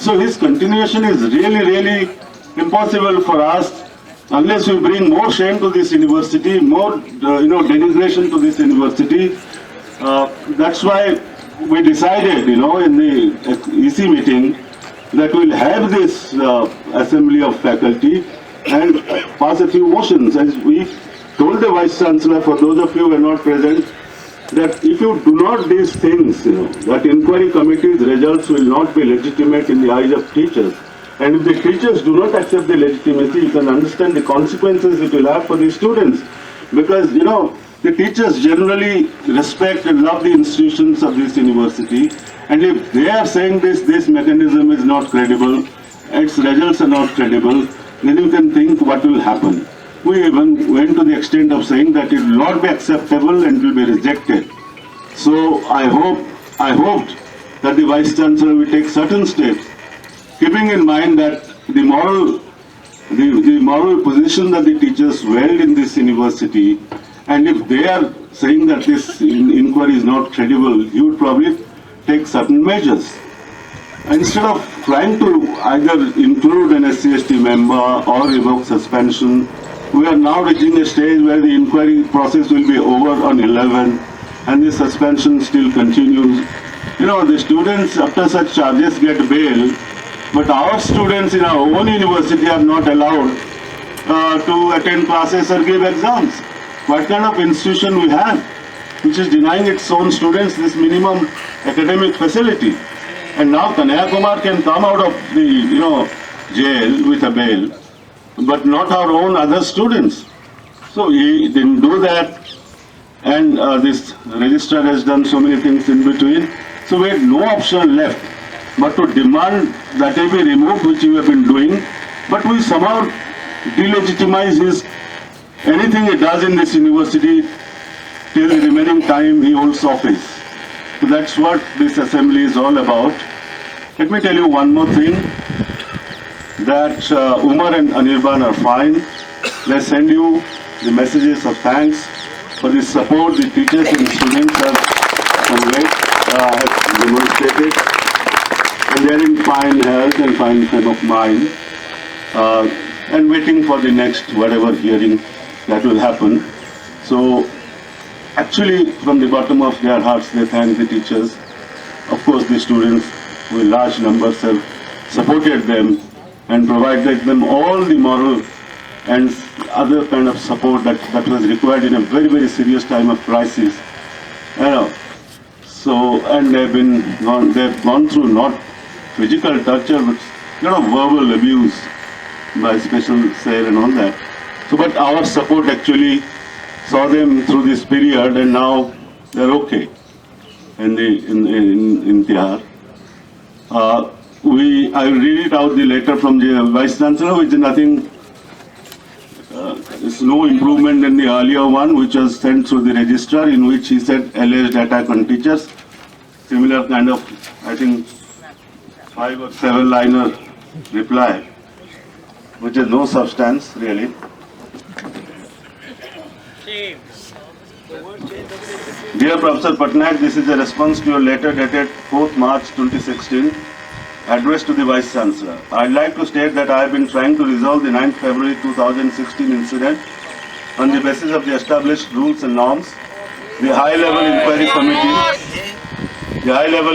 So his continuation is really impossible for us unless we bring more shame to this university, more denigration to this university. That's why we decided, in the EC meeting that we'll have this assembly of faculty and pass a few motions. As we told the Vice Chancellor, for those of you who are not present, that if you do not these things, that inquiry committee's results will not be legitimate in the eyes of teachers. And if the teachers do not accept the legitimacy, you can understand the consequences it will have for the students. Because, the teachers generally respect and love the institutions of this university. And if they are saying this mechanism is not credible, its results are not credible, then you can think what will happen. We even went to the extent of saying that it will not be acceptable and will be rejected. So I hoped that the Vice Chancellor will take certain steps, keeping in mind that the moral position that the teachers held in this university, and if they are saying that this inquiry is not credible, he would probably take certain measures. Instead of trying to either include an SC/ST member or revoke suspension, we are now reaching a stage where the inquiry process will be over on 11 and the suspension still continues. The students after such charges get bail, but our students in our own university are not allowed to attend classes or give exams. What kind of institution we have, which is denying its own students this minimum academic facility? And now Kanhaiya Kumar can come out of the jail with a bail, but not our own other students. So he didn't do that, and this registrar has done so many things in between. So we had no option left but to demand that he be removed, which we have been doing. But we somehow delegitimize anything he does in this university till the remaining time he holds office. So that's what this assembly is all about. Let me tell you one more thing, that Umar and Anirban are fine. They send you the messages of thanks for the support the teachers and students have conveyed, have demonstrated. And they are in fine health and fine frame of mind, and waiting for the next whatever hearing that will happen. So actually from the bottom of their hearts they thank the teachers. Of course the students, who in large numbers have supported them and provided them all the moral and other kind of support that was required in a very serious time of crisis. So, and they've gone through not physical torture, but verbal abuse by special cell and all that. So, but our support actually saw them through this period, and now they're okay in Tihar. I will read it out the letter from the Vice Chancellor, which is nothing. There's no improvement in the earlier one, which was sent through the registrar, in which he said alleged attack on teachers. Similar kind of, I think, 5 or 7 liner reply, which has no substance really. Dear Professor Patnaik, this is a response to your letter dated 4th March 2016, addressed to the Vice Chancellor. I'd like to state that I have been trying to resolve the 9th February 2016 incident on the basis of the established rules and norms. The high-level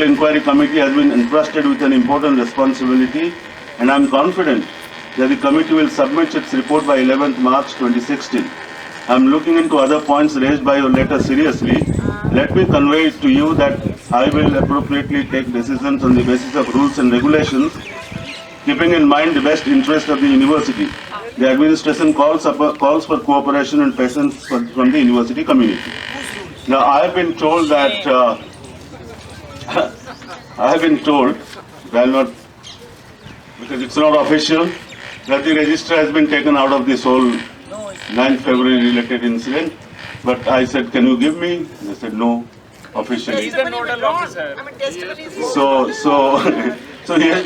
inquiry committee has been entrusted with an important responsibility, and I am confident that the committee will submit its report by 11th March 2016. I am looking into other points raised by your letter seriously. Let me convey it to you that I will appropriately take decisions on the basis of rules and regulations, keeping in mind the best interest of the university. The administration calls for cooperation and patience from the university community. Now, I have been told that, well, not, because it's not official, that the registrar has been taken out of this whole 9th February related incident. But I said, can you give me? They said, no, officially. He's a nodal officer. So he has,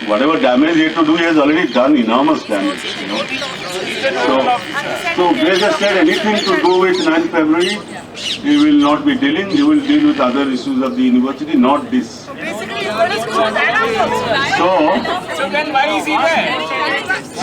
whatever damage he had to do, he has already done enormous damage. So they just said anything to do with 9th February, he will not be dealing. He will deal with other issues of the university, not this. Basically, So then why is he there?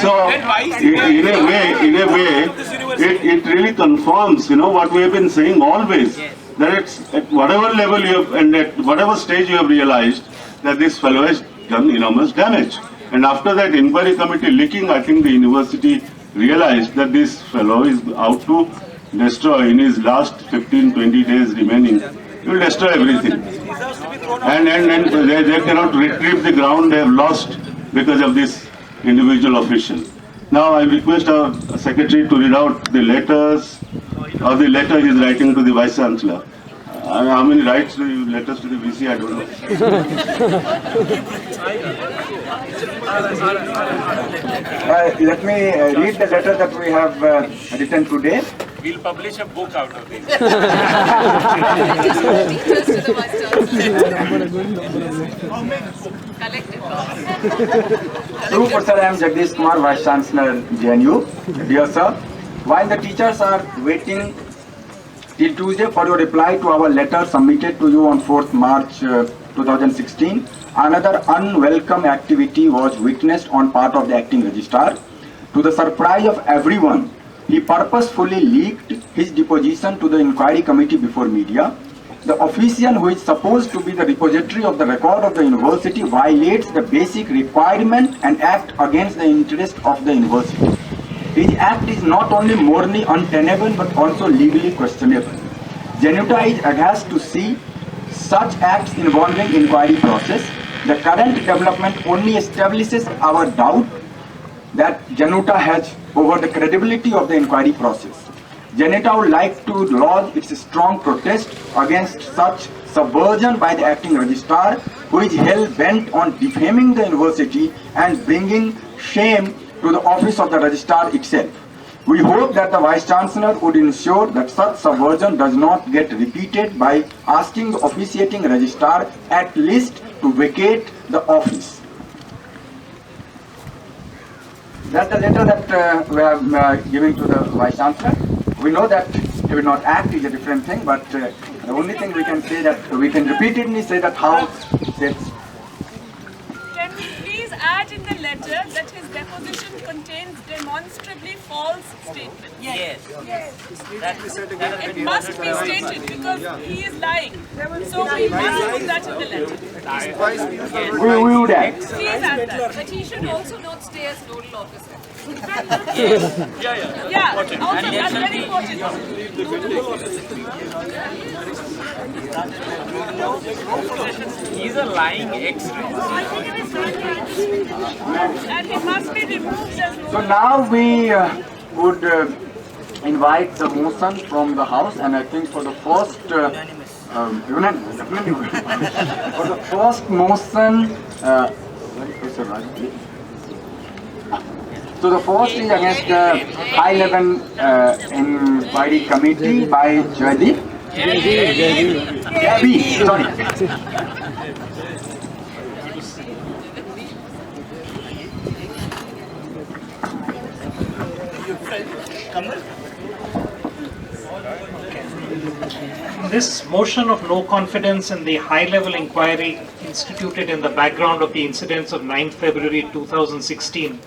So, in a way, it really confirms, what we have been saying always, that it's at whatever level you have, and at whatever stage you have realized that this fellow has done enormous damage. And after that inquiry committee leaking, I think the university realized that this fellow is out to destroy in his last 15-20 days remaining. He will destroy everything. And they cannot retrieve the ground they have lost because of this individual official. Now I request our secretary to read out the letters, or the letter he is writing to the Vice Chancellor. How many writes the letters to the VC? I don't know. Let me read the letter that we have written today. We'll publish a book out of it. True, Sir, I am Jagdish Kumar, Vice Chancellor JNU. Dear Sir, while the teachers are waiting till Tuesday for your reply to our letter submitted to you on 4th March 2016, another unwelcome activity was witnessed on part of the acting registrar. To the surprise of everyone, he purposefully leaked his deposition to the inquiry committee before media. The official who is supposed to be the repository of the record of the university violates the basic requirement and act against the interest of the university. His act is not only morally untenable but also legally questionable. JNUTA is aghast to see such acts involving inquiry process. The current development only establishes our doubt that JNUTA has over the credibility of the inquiry process. JNUTA would like to lodge its strong protest against such subversion by the acting registrar, who is hell-bent on defaming the university and bringing shame to the office of the registrar itself. We hope that the Vice Chancellor would ensure that such subversion does not get repeated by asking the officiating registrar at least to vacate the office. That's the letter that we have given to the Vice Chancellor. We know that he will not act is a different thing, but the only thing we can say that we can repeatedly say that how it's. Can we please add in the letter that his deposition contains demonstrably false statements? Yes. It must be stated because he is lying. So we must put that in the letter. We would act. Please add that. But he should also not stay as nodal officer. Yeah, also that's very important. He's a lying ex-ray. And he must be removed as nodal. So now we would invite the motion from the House, and I think for the first unanimous, definitely. For the first motion, so the first is against the high-level inquiry committee by JB. This motion of no confidence in the high-level inquiry instituted in the background of the incidents of 9th February 2016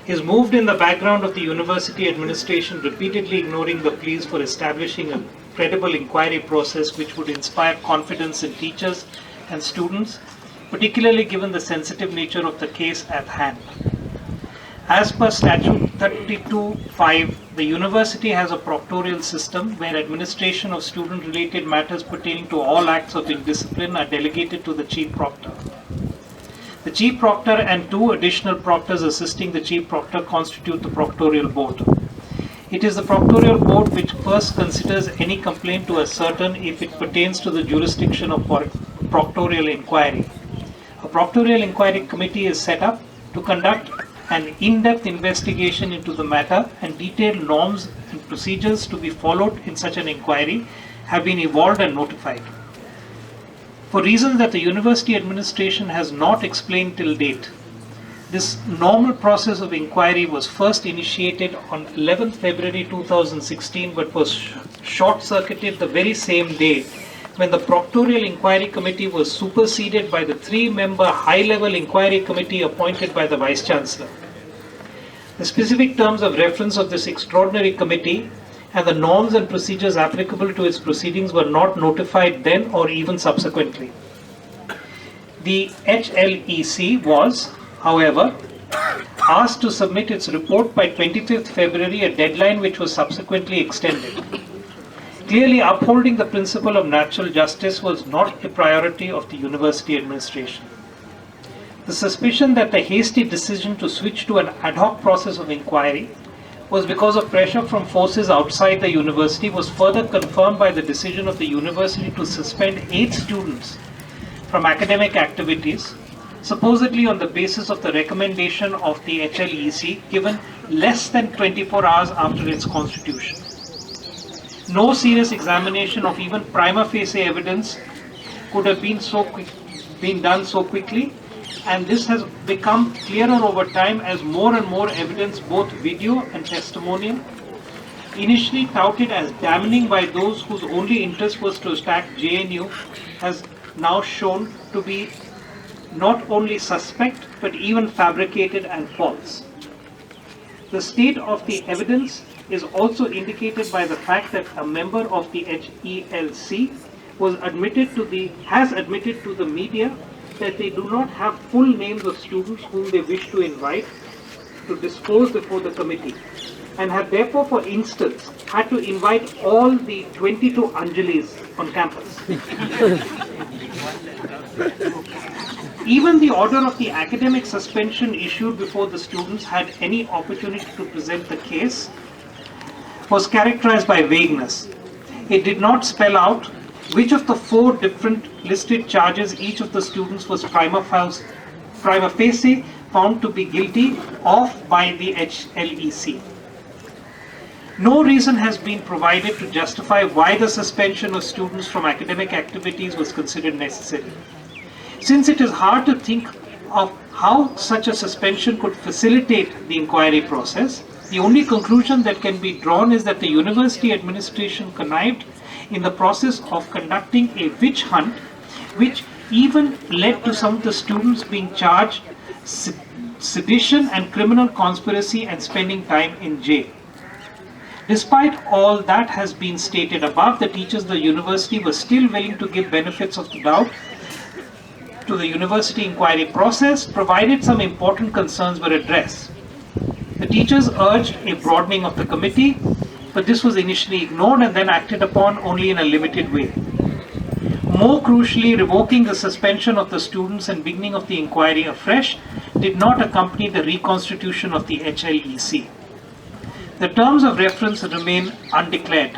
is moved in the background of the university administration repeatedly ignoring the pleas for establishing a credible inquiry process which would inspire confidence in teachers and students, particularly given the sensitive nature of the case at hand. As per Statute 32(5), the university has a proctorial system where administration of student-related matters pertaining to all acts of indiscipline are delegated to the Chief Proctor. The Chief Proctor and 2 additional proctors assisting the Chief Proctor constitute the Proctorial Board. It is the Proctorial Board which first considers any complaint to ascertain if it pertains to the jurisdiction of proctorial inquiry. A Proctorial Inquiry Committee is set up to conduct an in-depth investigation into the matter, and detailed norms and procedures to be followed in such an inquiry have been evolved and notified. For reasons that the university administration has not explained till date, this normal process of inquiry was first initiated on 11th February 2016 but was short-circuited the very same day when the Proctorial Inquiry Committee was superseded by the 3-member high-level inquiry committee appointed by the Vice-Chancellor. The specific terms of reference of this extraordinary committee and the norms and procedures applicable to its proceedings were not notified then or even subsequently. The HLEC was, however, asked to submit its report by 25th February, a deadline which was subsequently extended. Clearly, upholding the principle of natural justice was not a priority of the university administration. The suspicion that the hasty decision to switch to an ad hoc process of inquiry was because of pressure from forces outside the university was further confirmed by the decision of the university to suspend 8 students from academic activities, supposedly on the basis of the recommendation of the HLEC given less than 24 hours after its constitution. No serious examination of even prima facie evidence could have been done so quickly, and this has become clearer over time as more and more evidence, both video and testimonial, initially touted as damning by those whose only interest was to attack JNU, has now shown to be not only suspect but even fabricated and false. The state of the evidence is also indicated by the fact that a member of the HELC has admitted to the media that they do not have full names of students whom they wish to invite to disclose before the committee, and have therefore, for instance, had to invite all the 22 Anjalis on campus. Even the order of the academic suspension issued before the students had any opportunity to present the case was characterized by vagueness. It did not spell out which of the 4 different listed charges each of the students was prima facie found to be guilty of by the HLEC. No reason has been provided to justify why the suspension of students from academic activities was considered necessary. Since it is hard to think of how such a suspension could facilitate the inquiry process, the only conclusion that can be drawn is that the university administration connived in the process of conducting a witch hunt, which even led to some of the students being charged sedition and criminal conspiracy and spending time in jail. Despite all that has been stated above, the teachers of the university were still willing to give benefits of the doubt to the university inquiry process, provided some important concerns were addressed. The teachers urged a broadening of the committee, but this was initially ignored and then acted upon only in a limited way. More crucially, revoking the suspension of the students and beginning of the inquiry afresh did not accompany the reconstitution of the HLEC. The terms of reference remain undeclared.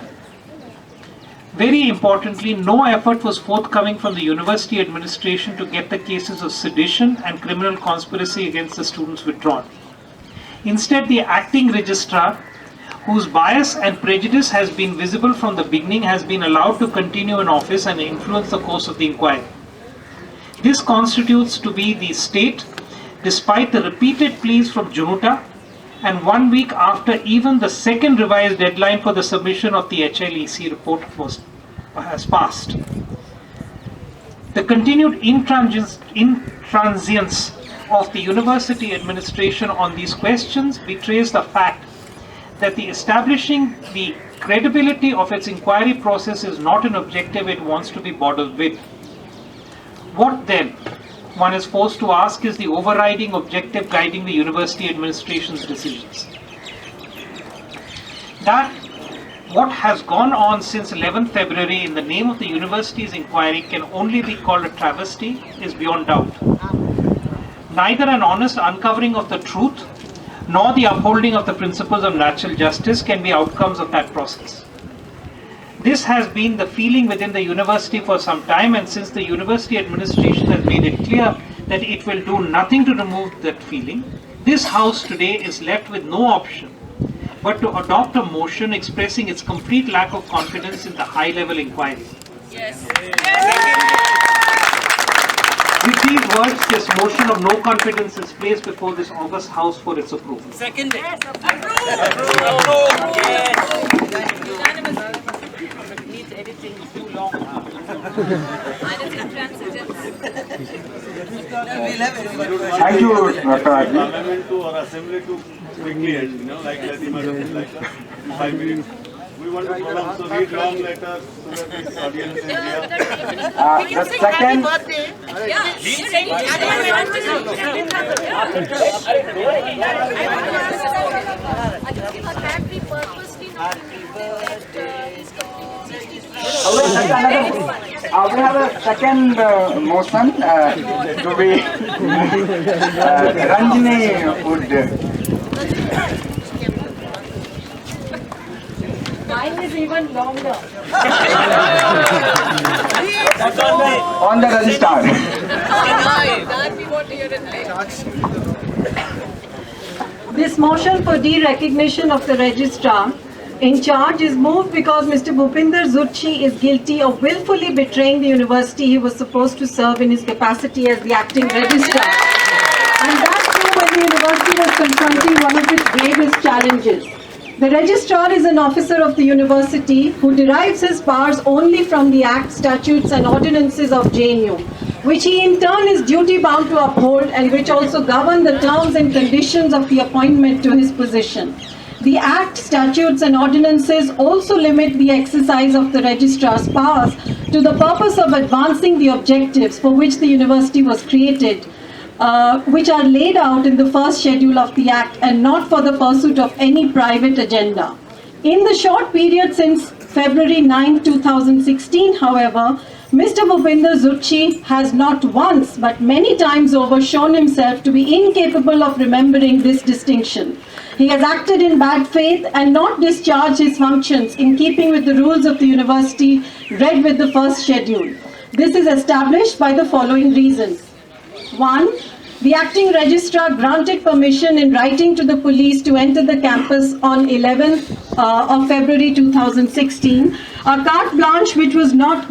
Very importantly, no effort was forthcoming from the university administration to get the cases of sedition and criminal conspiracy against the students withdrawn. Instead, the acting registrar, whose bias and prejudice has been visible from the beginning, has been allowed to continue in office and influence the course of the inquiry. This constitutes to be the state, despite the repeated pleas from JNUTA, and 1 week after even the second revised deadline for the submission of the HLEC report has passed. The continued intransience of the university administration on these questions betrays the fact that the establishing the credibility of its inquiry process is not an objective it wants to be bothered with. What then, one is forced to ask, is the overriding objective guiding the university administration's decisions? That what has gone on since 11th February in the name of the university's inquiry can only be called a travesty is beyond doubt. Neither an honest uncovering of the truth nor the upholding of the principles of natural justice can be outcomes of that process. This has been the feeling within the university for some time, and since the university administration has made it clear that it will do nothing to remove that feeling, this House today is left with no option but to adopt a motion expressing its complete lack of confidence in the high-level inquiry. Yes. With these words, this motion of no confidence is placed before this august House for its approval. Second. Yes, Approved. Yes. Unanimous. Needs editing too long. Thank you, Dr. Arji. Parliament to or assembly to quickly end, like like 5 minutes. We want to prolong, so read long letters so that this audience is here. The second, we have a second motion to be Ranjini would. Mine is even longer. On the registrar. That we want to hear it later. This motion for derecognition of the registrar in charge is moved because Mr. Bhupinder Zutshi is guilty of willfully betraying the university he was supposed to serve in his capacity as the acting registrar. And that too when the university was confronting one of its gravest challenges. The registrar is an officer of the university who derives his powers only from the Act, statutes and ordinances of JNU, which he in turn is duty bound to uphold and which also govern the terms and conditions of the appointment to his position. The Act, statutes and ordinances also limit the exercise of the registrar's powers to the purpose of advancing the objectives for which the university was created, which are laid out in the first schedule of the Act and not for the pursuit of any private agenda. In the short period since February 9, 2016, however, Mr. Bhupinder Zutshi has not once but many times over shown himself to be incapable of remembering this distinction. He has acted in bad faith and not discharged his functions in keeping with the rules of the university read with the first schedule. This is established by the following reasons. 1. The acting registrar granted permission in writing to the police to enter the campus on 11th of February 2016, a carte blanche which has not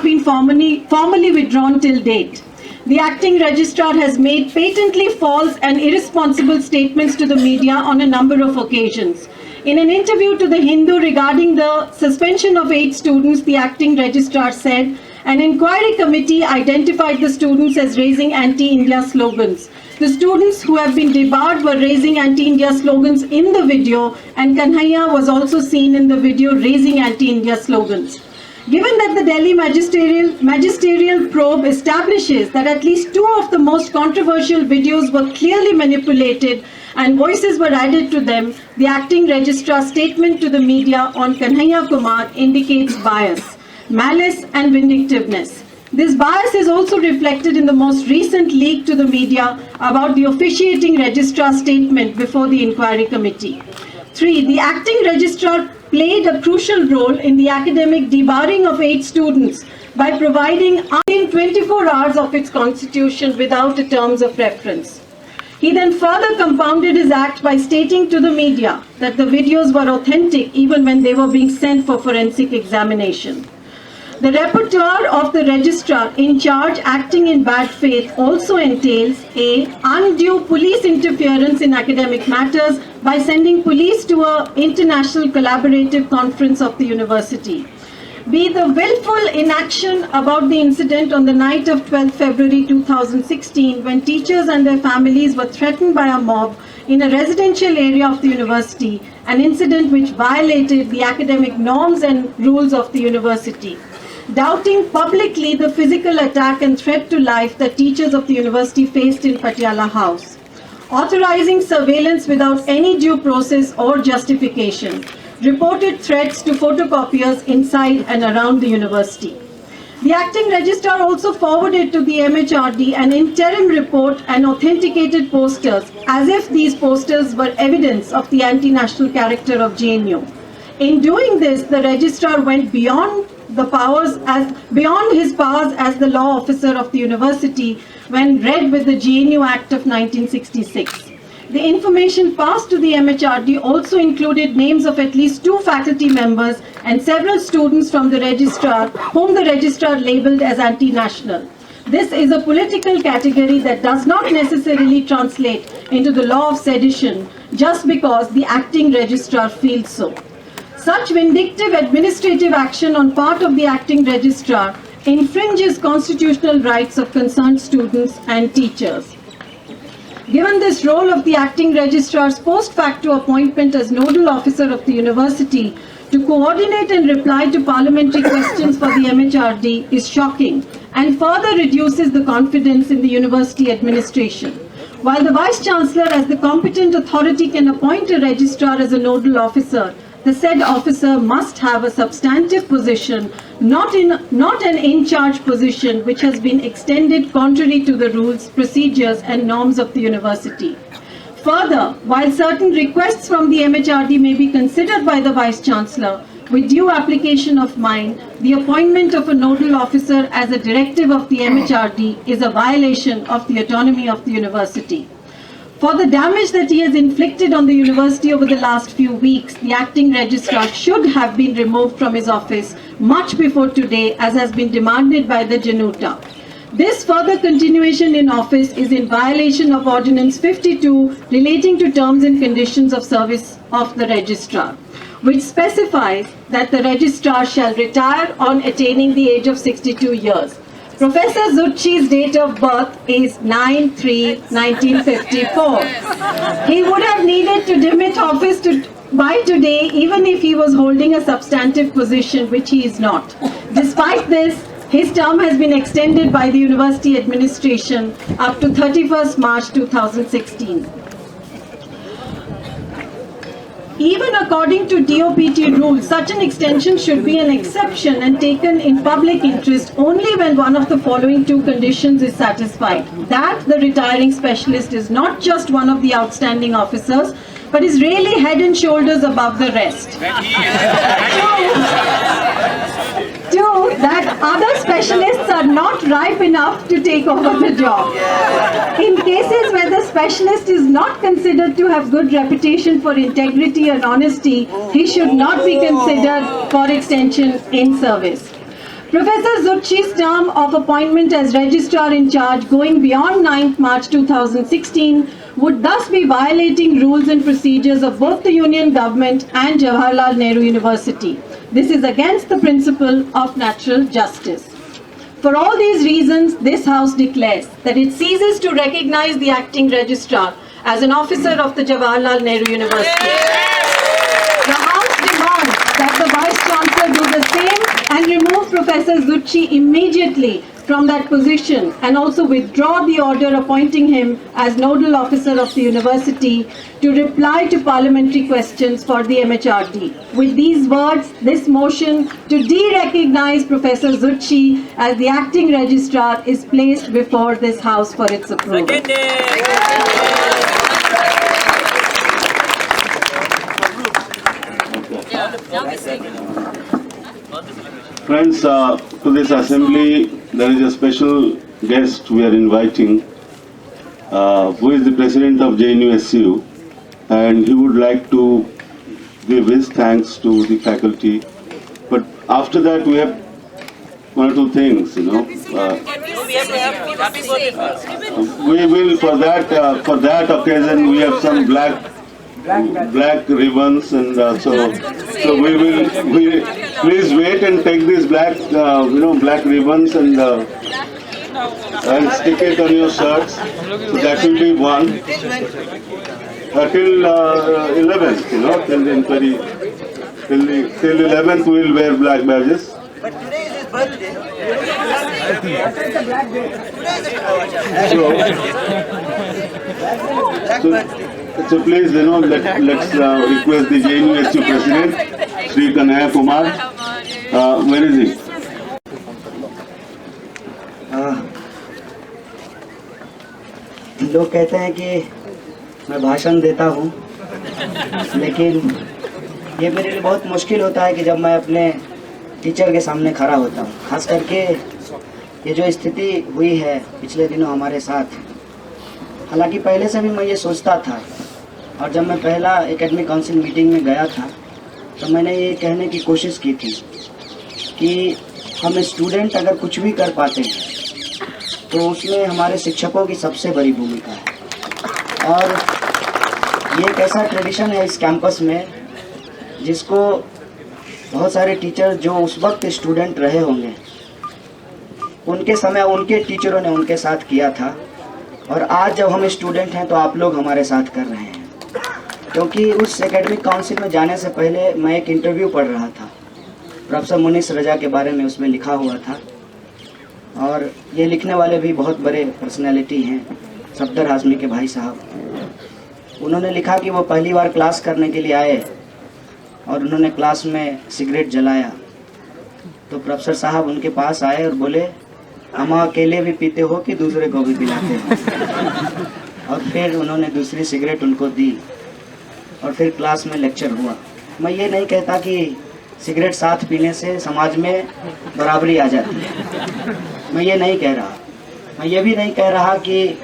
been formally withdrawn till date. The acting registrar has made patently false and irresponsible statements to the media on a number of occasions. In an interview to the Hindu regarding the suspension of 8 students, the acting registrar said, an inquiry committee identified the students as raising anti-India slogans. The students who have been debarred were raising anti-India slogans in the video, and Kanhaiya was also seen in the video raising anti-India slogans. Given that the Delhi magisterial probe establishes that at least 2 of the most controversial videos were clearly manipulated and voices were added to them, the acting registrar's statement to the media on Kanhaiya Kumar indicates bias, malice and vindictiveness. This bias is also reflected in the most recent leak to the media about the officiating registrar's statement before the inquiry committee. 3. The acting registrar played a crucial role in the academic debarring of 8 students by providing in 24 hours of its constitution without a terms of reference. He then further compounded his act by stating to the media that the videos were authentic even when they were being sent for forensic examination. The repertoire of the registrar in charge acting in bad faith also entails a undue police interference in academic matters by sending police to an international collaborative conference of the university. B. The willful inaction about the incident on the night of 12 February 2016 when teachers and their families were threatened by a mob in a residential area of the university, an incident which violated the academic norms and rules of the university. Doubting publicly the physical attack and threat to life that teachers of the university faced in Patiala House. Authorizing surveillance without any due process or justification. Reported threats to photocopiers inside and around the university. The acting registrar also forwarded to the MHRD an interim report and authenticated posters as if these posters were evidence of the anti-national character of JNU. In doing this, the registrar went beyond his powers as the law officer of the university when read with the JNU Act of 1966. The information passed to the MHRD also included names of at least 2 faculty members and several students from the registrar, whom the registrar labeled as anti-national. This is a political category that does not necessarily translate into the law of sedition just because the acting registrar feels so. Such vindictive administrative action on part of the acting registrar infringes constitutional rights of concerned students and teachers. Given this role of the acting registrar's post facto appointment as nodal officer of the university to coordinate and reply to parliamentary questions for the MHRD is shocking and further reduces the confidence in the university administration. While the Vice Chancellor as the competent authority can appoint a registrar as a nodal officer, the said officer must have a substantive position, not an in-charge position which has been extended contrary to the rules, procedures and norms of the university. Further, while certain requests from the MHRD may be considered by the Vice Chancellor, with due application of mine, the appointment of a nodal officer as a directive of the MHRD is a violation of the autonomy of the university. For the damage that he has inflicted on the university over the last few weeks, the acting registrar should have been removed from his office much before today, as has been demanded by the JNUTA. This further continuation in office is in violation of Ordinance 52 relating to terms and conditions of service of the registrar, which specifies that the registrar shall retire on attaining the age of 62 years. Professor Zucchi's date of birth is 9/3/1954. He would have needed to demit office by today even if he was holding a substantive position, which he is not. Despite this, his term has been extended by the university administration up to 31st March 2016. Even according to DOPT rules, such an extension should be an exception and taken in public interest only when one of the following two conditions is satisfied. That the retiring specialist is not just one of the outstanding officers, but is really head and shoulders above the rest. Two, that other specialists are not ripe enough to take over the job. In cases where the specialist is not considered to have good reputation for integrity and honesty, he should not be considered for extension in service. Professor Zucchi's term of appointment as registrar in charge going beyond 9th March 2016 would thus be violating rules and procedures of both the Union government and Jawaharlal Nehru University. This is against the principle of natural justice. For all these reasons, this House declares that it ceases to recognize the acting registrar as an officer of the Jawaharlal Nehru University. The House demands that the Vice Chancellor do the same and remove Professor Zucchi immediately from that position and also withdraw the order appointing him as nodal officer of the university to reply to parliamentary questions for the MHRD. With these words, this motion to de-recognize Professor Zucchi as the acting registrar is placed before this House for its approval. Friends, to this assembly, there is a special guest we are inviting, who is the president of JNU VC, and he would like to give his thanks to the faculty. But after that, we have one or two things, you know. We will, for that occasion, we have some black ribbons, and so we please wait and take these black ribbons and stick it on your shirts. So that will be one till 11th, you know, till the inquiry, till 11th we will wear black badges. But today is his birthday. So please, you know, let's request the JNU VC president, Shri Kanhaiya Kumar. Where is he? लोग कहते हैं कि मैं भाषण देता हूँ, लेकिन ये मेरे लिए बहुत मुश्किल होता है कि जब मैं अपने टीचर के सामने खड़ा होता हूँ, खास करके ये जो स्थिति हुई है पिछले दिनों हमारे साथ। हालांकि पहले से भी मैं ये सोचता था, और जब मैं पहला एकेडमिक काउंसिल मीटिंग में गया था तो मैंने ये कहने की कोशिश की थी कि हम स्टूडेंट अगर कुछ भी कर पाते हैं तो उसमें हमारे शिक्षकों की सबसे बड़ी भूमिका है। और ये एक ऐसा ट्रेडिशन है इस कैंपस में जिसको बहुत सारे टीचर जो उस वक्त स्टूडेंट रहे होंगे उनके समय उनके टीचरों ने उनके साथ किया था, और आज जब हम स्टूडेंट हैं तो आप लोग हमारे साथ कर रहे हैं। क्योंकि उस एकेडमिक काउंसिल में जाने से पहले मैं एक इंटरव्यू पढ़ रहा था, प्रोफेसर मुनीस रजा के बारे में उसमें लिखा हुआ था, और ये लिखने वाले भी बहुत बड़े पर्सनैलिटी हैं, सफदर हाशमी के भाई साहब। उन्होंने लिखा कि वो पहली बार क्लास करने के लिए आए और उन्होंने क्लास में सिगरेट जलाया, तो प्रोफेसर साहब उनके पास आए और बोले, हम अकेले भी पीते हो कि दूसरे को भी पिलाते हो? और फिर उन्होंने दूसरी सिगरेट उनको दी और फिर क्लास में लेक्चर हुआ। मैं ये नहीं कहता कि सिगरेट साथ पीने से समाज में बराबरी आ जाती है, मैं ये नहीं कह रहा। मैं ये भी नहीं कह रहा कि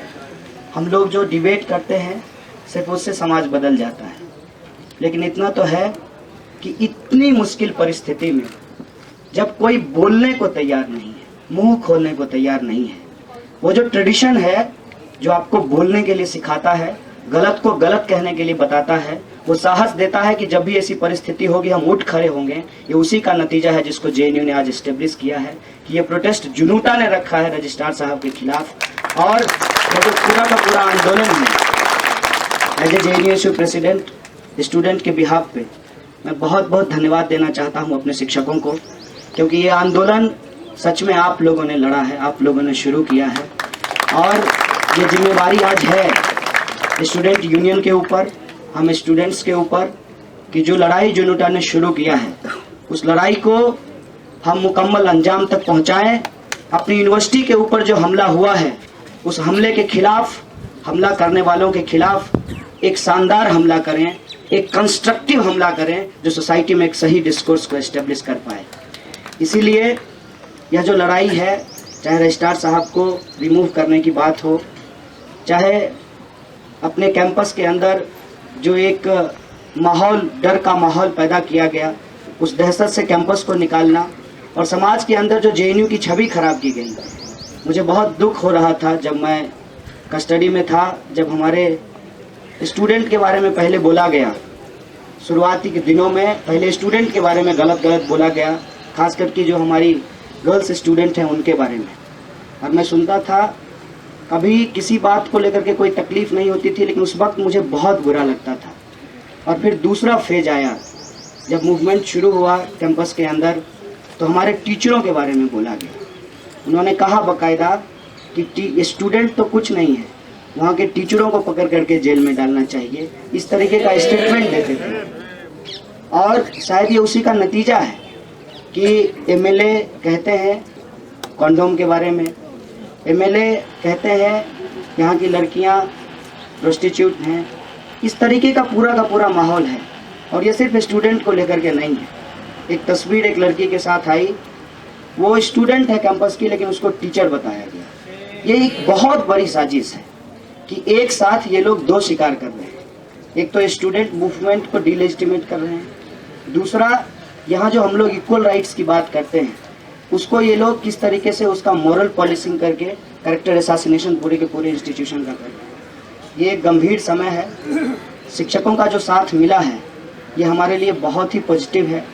हम लोग जो डिबेट करते हैं सिर्फ उससे समाज बदल जाता है, लेकिन इतना तो है कि इतनी मुश्किल परिस्थिति में जब कोई बोलने को तैयार नहीं है, मुंह खोलने को तैयार नहीं है, वो जो ट्रेडिशन है जो आपको बोलने के लिए सिखाता है, गलत को गलत कहने के लिए बताता है, वो साहस देता है कि जब भी ऐसी परिस्थिति होगी हम उठ खड़े होंगे, ये उसी का नतीजा है जिसको जेएनयू ने आज एस्टेब्लिश किया है कि ये प्रोटेस्ट जुनूटा ने रखा है रजिस्ट्रार साहब के खिलाफ। और ये जो पूरा का पूरा आंदोलन है, as a JNU president student के बिहाफ पे मैं बहुत बहुत धन्यवाद देना चाहता हूँ अपने शिक्षकों को, क्योंकि ये आंदोलन सच में आप लोगों ने लड़ा है, आप लोगों ने शुरू किया है, और ये जिम्मेवारी आज है स्टूडेंट यूनियन के ऊपर, हम स्टूडेंट्स के ऊपर, कि जो लड़ाई JNUTA ने शुरू किया है उस लड़ाई को हम मुकम्मल अंजाम तक पहुंचाएं। अपनी यूनिवर्सिटी के ऊपर जो हमला हुआ है उस हमले के खिलाफ, हमला करने वालों के खिलाफ एक शानदार हमला करें, एक कंस्ट्रक्टिव हमला करें जो सोसाइटी में एक सही डिस्कोर्स को एस्टेब्लिश कर पाए। इसीलिए यह जो लड़ाई है, चाहे रजिस्ट्रार साहब को रिमूव करने की बात हो, चाहे अपने कैंपस के अंदर जो एक माहौल, डर का माहौल पैदा किया गया, उस दहशत से कैंपस को निकालना, और समाज के अंदर जो जेएनयू की छवि खराब की गई, मुझे बहुत दुख हो रहा था जब मैं कस्टडी में था, जब हमारे स्टूडेंट के बारे में पहले बोला गया, शुरुआती के दिनों में पहले स्टूडेंट के बारे में गलत बोला गया, खास करके जो हमारी गर्ल्स स्टूडेंट हैं उनके बारे में, और मैं सुनता था, कभी किसी बात को लेकर के कोई तकलीफ नहीं होती थी, लेकिन उस वक्त मुझे बहुत बुरा लगता था। और फिर दूसरा फेज आया, जब मूवमेंट शुरू हुआ कैंपस के अंदर, तो हमारे टीचरों के बारे में बोला गया। उन्होंने कहा बाकायदा कि स्टूडेंट तो कुछ नहीं है, वहाँ के टीचरों को पकड़ करके जेल में डालना चाहिए, इस तरीके का स्टेटमेंट देते थे। और शायद ये उसी का नतीजा है कि एमएलए कहते हैं कॉन्डोम के बारे में, एमएलए कहते हैं यहाँ की लड़कियाँ प्रोस्टिट्यूट हैं, इस तरीके का पूरा माहौल है। और ये सिर्फ स्टूडेंट को लेकर के नहीं है। एक तस्वीर एक लड़की के साथ आई, वो स्टूडेंट है कैंपस की, लेकिन उसको टीचर बताया गया। ये एक बहुत बड़ी साजिश है कि एक साथ ये लोग दो शिकार कर रहे हैं। एक तो स्टूडेंट मूवमेंट को डिलेजिटिमेट कर रहे हैं, दूसरा यहाँ जो हम लोग इक्वल राइट्स की बात करते हैं उसको ये लोग किस तरीके से उसका मॉरल पॉलिसिंग करके कैरेक्टर असैसिनेशन पूरे के पूरे इंस्टीट्यूशन का कर रहे हैं। ये एक गंभीर समय है। शिक्षकों का जो साथ मिला है ये हमारे लिए बहुत ही पॉजिटिव है।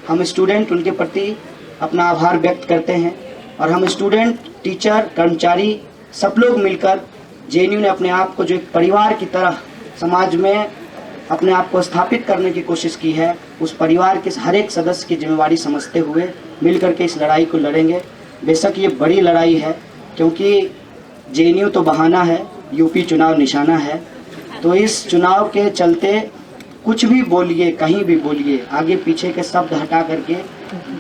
हम स्टूडेंट उनके प्रति अपना आभार व्यक्त करते हैं, और हम स्टूडेंट, टीचर, कर्मचारी सब लोग मिलकर जेएनयू ने अपने आप को जो एक परिवार की तरह समाज में अपने आप को स्थापित करने की कोशिश की है, उस परिवार के हर एक सदस्य की जिम्मेवारी समझते हुए मिलकर के इस लड़ाई को लड़ेंगे। बेशक ये बड़ी लड़ाई है, क्योंकि जेएनयू तो बहाना है, यूपी चुनाव निशाना है। तो इस चुनाव के चलते कुछ भी बोलिए, कहीं भी बोलिए, आगे पीछे के शब्द हटा करके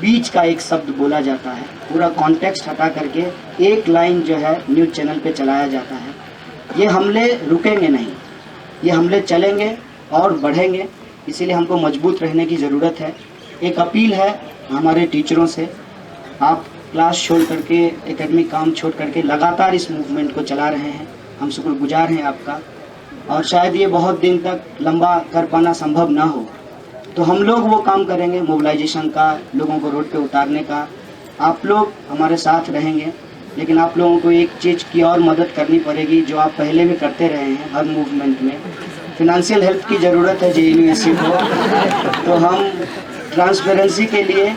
बीच का एक शब्द बोला जाता है, पूरा कॉन्टेक्स्ट हटा करके एक लाइन जो है न्यूज़ चैनल पे चलाया जाता है। ये हमले रुकेंगे नहीं, ये हमले चलेंगे और बढ़ेंगे। इसीलिए हमको मजबूत रहने की ज़रूरत है। एक अपील है हमारे टीचरों से, आप क्लास छोड़ करके, एकेडमिक काम छोड़ करके लगातार इस मूवमेंट को चला रहे हैं, हम शुक्रगुजार हैं आपका। और शायद ये बहुत दिन तक लंबा कर पाना संभव ना हो, तो हम लोग वो काम करेंगे मोबिलाइजेशन का, लोगों को रोड पे उतारने का। आप लोग हमारे साथ रहेंगे, लेकिन आप लोगों को एक चीज़ की और मदद करनी पड़ेगी जो आप पहले भी करते रहे हैं हर मूवमेंट में। फिनेंशियल हेल्प की ज़रूरत है JNU VC को। तो हम ट्रांसपेरेंसी के लिए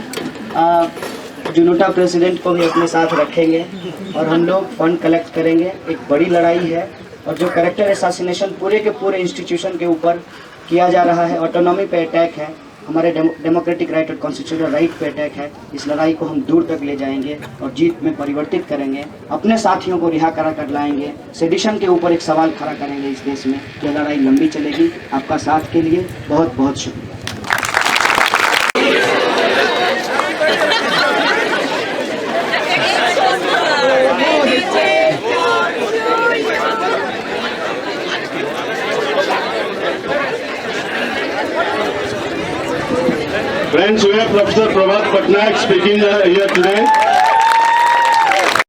JNUTA प्रेसिडेंट को भी अपने साथ रखेंगे और हम लोग फंड कलेक्ट करेंगे। एक बड़ी लड़ाई है और जो कैरेक्टर असैसिनेशन पूरे के पूरे इंस्टीट्यूशन के ऊपर किया जा रहा है, ऑटोनॉमी पे अटैक है, हमारे डेमोक्रेटिक राइट और कॉन्स्टिट्यूशनल राइट पे अटैक है। इस लड़ाई को हम दूर तक ले जाएंगे और जीत में परिवर्तित करेंगे। अपने साथियों को रिहा करा कर लाएंगे। सेडिशन के ऊपर एक सवाल खड़ा करेंगे इस देश में। यह लड़ाई लंबी चलेगी। आपका साथ के लिए बहुत बहुत शुक्रिया। Friends, we have Professor Prabhat Patnaik speaking here today.